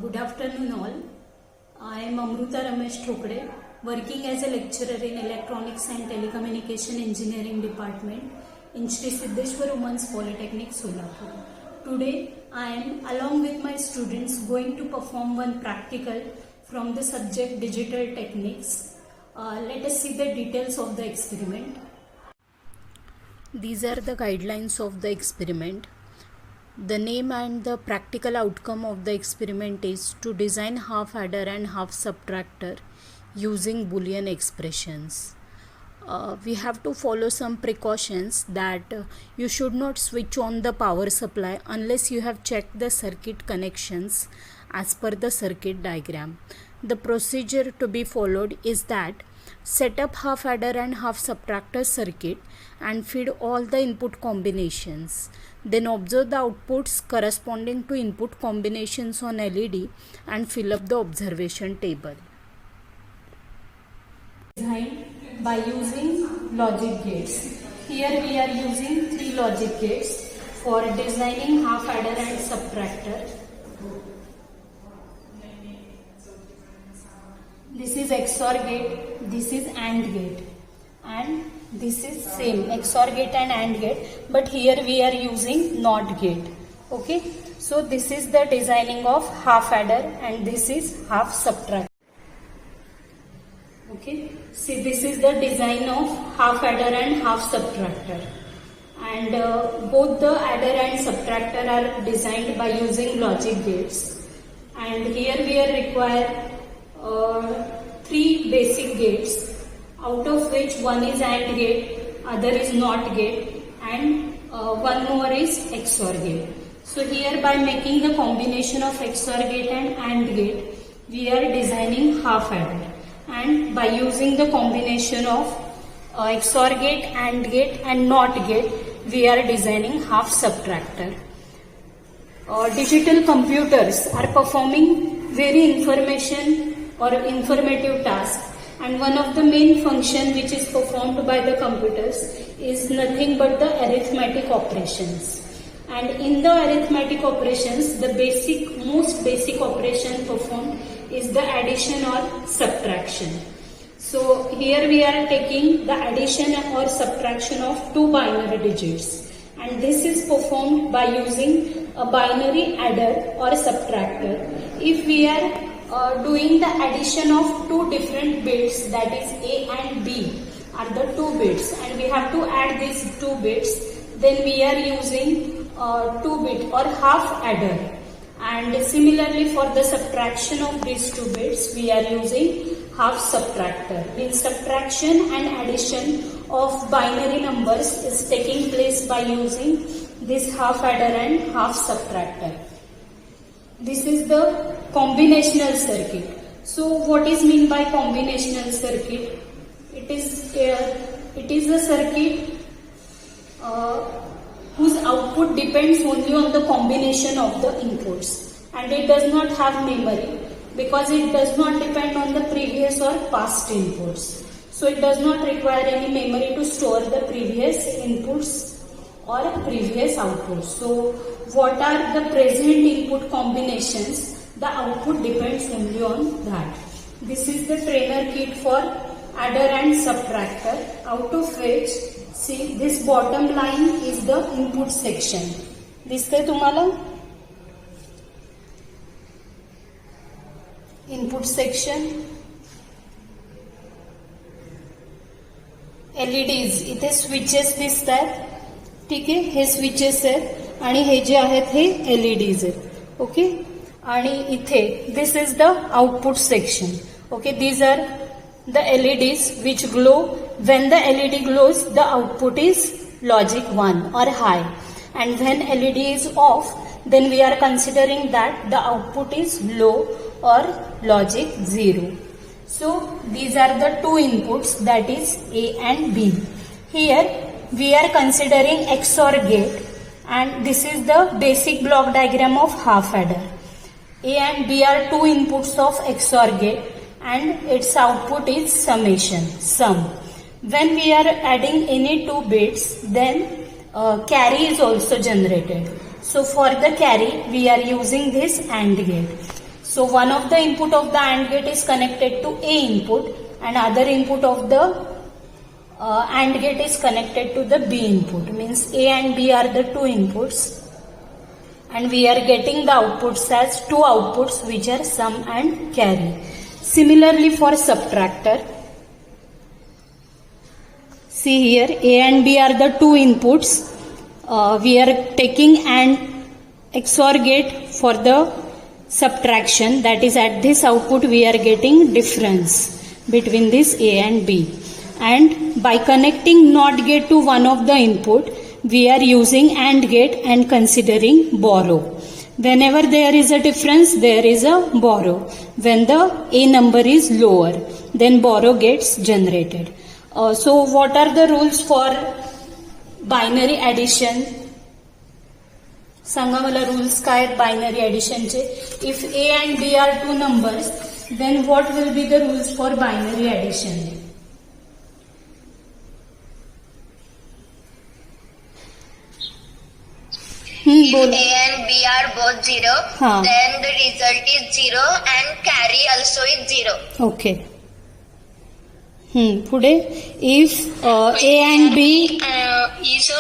Good afternoon all. I am Amruta Ramesh Thokde, working as a lecturer in Electronics and Telecommunication Engineering Department in Shri Siddheshwar Women's Polytechnic, Solapur. Today I am along with my students going to perform one practical from the subject Digital Techniques. Let us see the details of the experiment. These are the guidelines of the experiment. The name and the practical outcome of the experiment is to design half adder and half subtractor using Boolean expressions. We have to follow some precautions that you should not switch on the power supply unless you have checked the circuit connections as per the circuit diagram. The procedure to be followed is that set up half adder and half subtractor circuit and feed all the input combinations. Then observe the outputs corresponding to input combinations on LED and fill up the observation table. Designed by using logic gates. Here we are using 3 logic gates for designing half adder and subtractor. This is XOR gate, this is AND gate, and this is same XOR gate and AND gate, but here we are using NOT gate. Okay, so this is the designing of half adder and this is half subtractor. Okay, see, this is the design of half adder and half subtractor, and both the adder and subtractor are designed by using logic gates, and here we are require 3 basic gates, out of which one is AND gate, other is NOT gate, and one more is XOR gate. So here by making the combination of XOR gate and AND gate, we are designing half adder, and by using the combination of XOR gate, AND gate and NOT gate, we are designing half subtractor. Digital computers are performing very informative task, and one of the main function which is performed by the computers is nothing but the arithmetic operations. And in the arithmetic operations, the most basic operation performed is the addition or subtraction. So here we are taking the addition or subtraction of 2 binary digits, and this is performed by using a binary adder or subtractor. If we are doing the addition of 2 different bits, that is A and B are the 2 bits, and we have to add these 2 bits, then we are using 2 bit or half adder. And similarly for the subtraction of these 2 bits, we are using half subtractor. In subtraction and addition of binary numbers is taking place by using this half adder and half subtractor. This is the combinational circuit. So what is meant by combinational circuit? It is a circuit whose output depends only on the combination of the inputs, and it does not have memory because it does not depend on the previous or past inputs. So it does not require any memory to store the previous inputs or previous outputs. So what are the present input combinations? The output depends only on that. This is the trainer kit for adder and subtractor, out of which, see, this bottom line is the input section. दिसते तुम्हाला? Input section, LEDs, इथे switches दिसतात. ठीक आहे, हे switches आहेत आणि हे जे आहेत हे LEDs आहेत. ओके, आणि इथे this is the output section. Okay, these are the LEDs which glow. When the LED glows, the output is logic 1 or high, and when LED is off, then we are considering that the output is low or logic 0. So these are the 2 inputs, that is A and B. Here we are considering XOR gate, and this is the basic block diagram of half adder. A and B are 2 inputs of XOR gate, and its output is summation, sum. When we are adding any 2 bits, then carry is also generated. So for the carry, we are using this AND gate. So one of the input of the AND gate is connected to A input and other input of the AND gate is connected to the B input. Means A and B are the two inputs and we are getting the outputs as two outputs which are sum and carry. Similarly for subtractor, see here A and B are the two inputs. We are taking an XOR gate for the subtraction, that is at this output we are getting difference between this A and B, and by connecting NOT gate to one of the input we are using AND gate and considering borrow. Whenever there is a difference there is a borrow. When the A number is lower then borrow gets generated. So what are the rules for binary addition? सांगा मला rules काय आहेत binary addition चे. If A and B are two numbers then what will be the rules for binary addition? If A and B are both 0, then the result is 0 and carry also is 0. Okay. पुढे if A and B is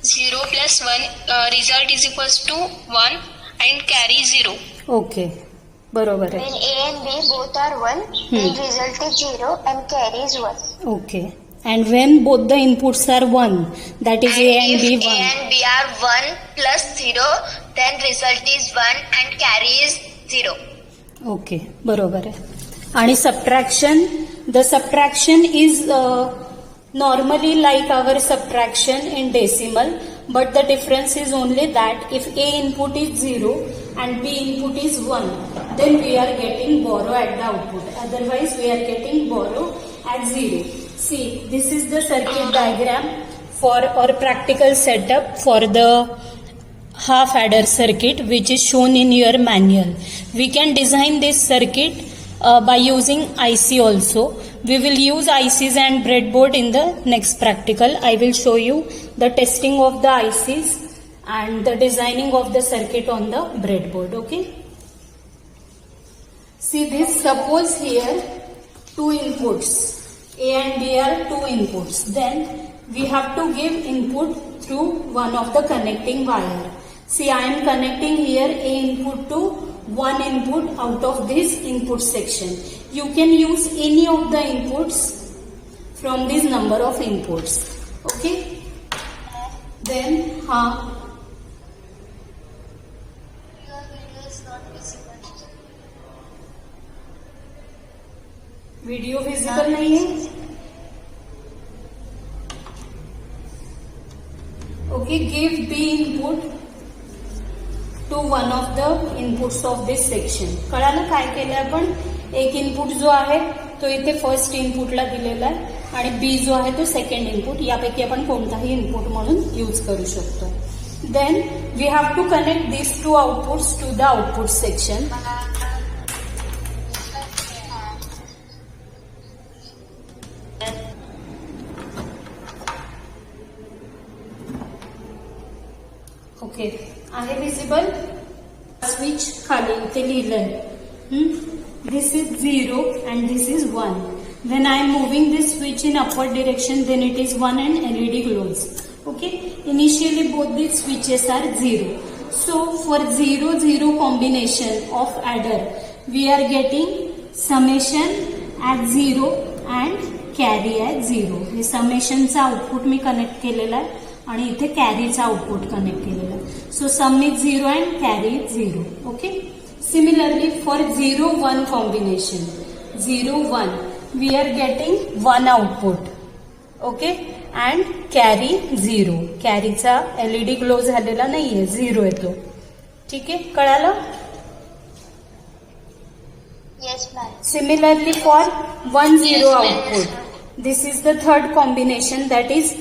0 plus 1, result is equals to 1 and carry 0. Okay. बरोबर आहे. When A and B both are 1, then result is 0 and carry is 1. Okay. And when both the inputs are 1, that is A and B 1. If A and B are 1 plus 0, then result is 1 and carry is 0. Okay, बरोबर आहे. आणि subtraction, the subtraction is normally like our subtraction in decimal, but the difference is only that if A input is 0 and B input is 1, then we are getting borrow at the output. Otherwise, we are getting borrow at 0. See, this is the circuit diagram for our practical setup for the half adder circuit which is shown in your manual. We can design this circuit by using IC also. We will use ICs and breadboard in the next practical. I will show you the testing of the ICs and the designing of the circuit on the breadboard. Okay. See this, suppose here two inputs. A and B are two inputs. Then we have to give input through one of the connecting wire. See, I am connecting here A input to one input out of this input section. You can use any of the inputs from this number of inputs. Okay. Then, Your video is not visible. Video visible नहीं है. Okay, give B input to one of the inputs of this section. कळालं काय केलं आपण? एक input जो आहे तो इथे फर्स्ट इनपुटला दिलेला आहे आणि बी जो आहे तो सेकंड इनपुट. यापैकी आपण कोणताही इनपुट म्हणून यूज करू शकतो. Then we have to connect this to outputs to the output section. Okay, आहे विजिबल. स्विच खाली इथे लिहिलंय. This is 0 and this is 1. When I am moving this switch in upward direction, then it is 1 and LED glows. Okay. Initially both these switches are 0. So for 0-0 combination of adder, we are getting summation at 0 and carry at 0. हे समेशनचा output मी connect केलेला आहे आणि इथे कॅरीचा output connect केलेला आहे. So sum is 0 and carry is 0. Okay. Similarly for 0-1 combination, 0-1 we are getting 1 output. Okay, and carry 0. कॅरीचा LED glow झालेला नाहीये, 0 येतो. ठीक आहे, कळालं? Yes, ma'am. Similarly for 1-0 output, this is the third combination, that is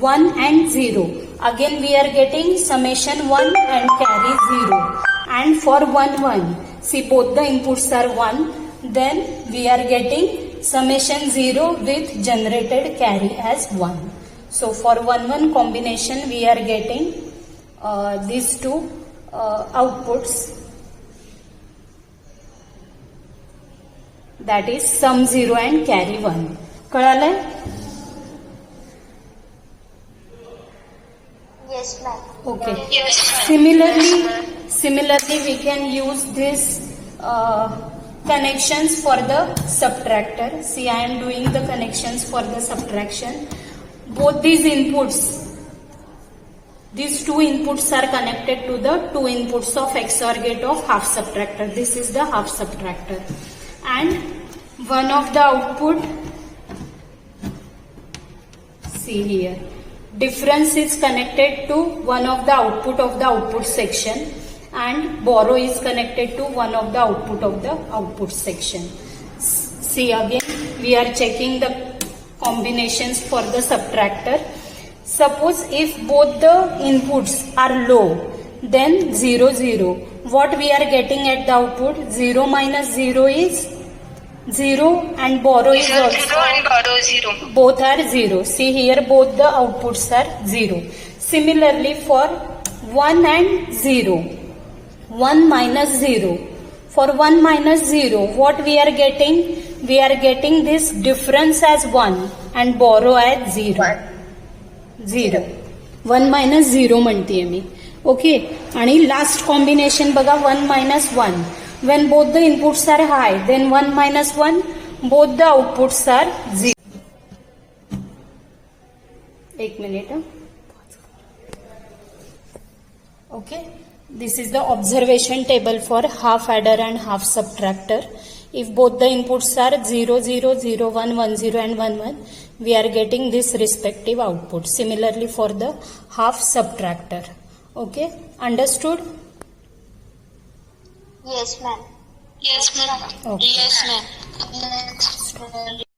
1 and 0. Again we are getting summation 1 and carry 0. And for 1-1, see both the inputs are 1, then we are getting summation 0 with generated carry as 1. So for 1-1 combination we are getting these two outputs. that is sum 0 and carry 1. कळालंय? Yes, ma'am. Okay. Yes, ma'am. Similarly, we can use this connections for the subtractor. See, I am doing the connections for the subtraction. Both these inputs, these two inputs are connected to the two inputs of XOR gate of half subtractor. This is the half subtractor. And one of the output, see here, difference is connected to one of the output section, and borrow is connected to one of the output section. See, again we are checking the combinations for the subtractor. Suppose if both the inputs are low, then 0 0. What we are getting at the output? 0 minus 0 is 0 and borrow is also 0 and borrow 0. both are 0. See here, both the outputs are 0. Similarly for 1 and 0, 1 minus 0. For 1 minus 0, what we are getting? We are getting this difference as 1 and borrow as 0. 0. 1 minus 0 म्हणते मी. Okay. आणि last combination बघा, 1 minus 1. When both the inputs are high, then 1 minus 1, both the outputs are 0. एक minute. Okay. This is the observation table for half adder and half subtractor. If both the inputs are 0 0 0 1 1 0 and 1 1, we are getting this respective output. Similarly for the half subtractor. Okay, understood? Yes, ma'am. Yes, ma'am. Okay. Yes, ma'am.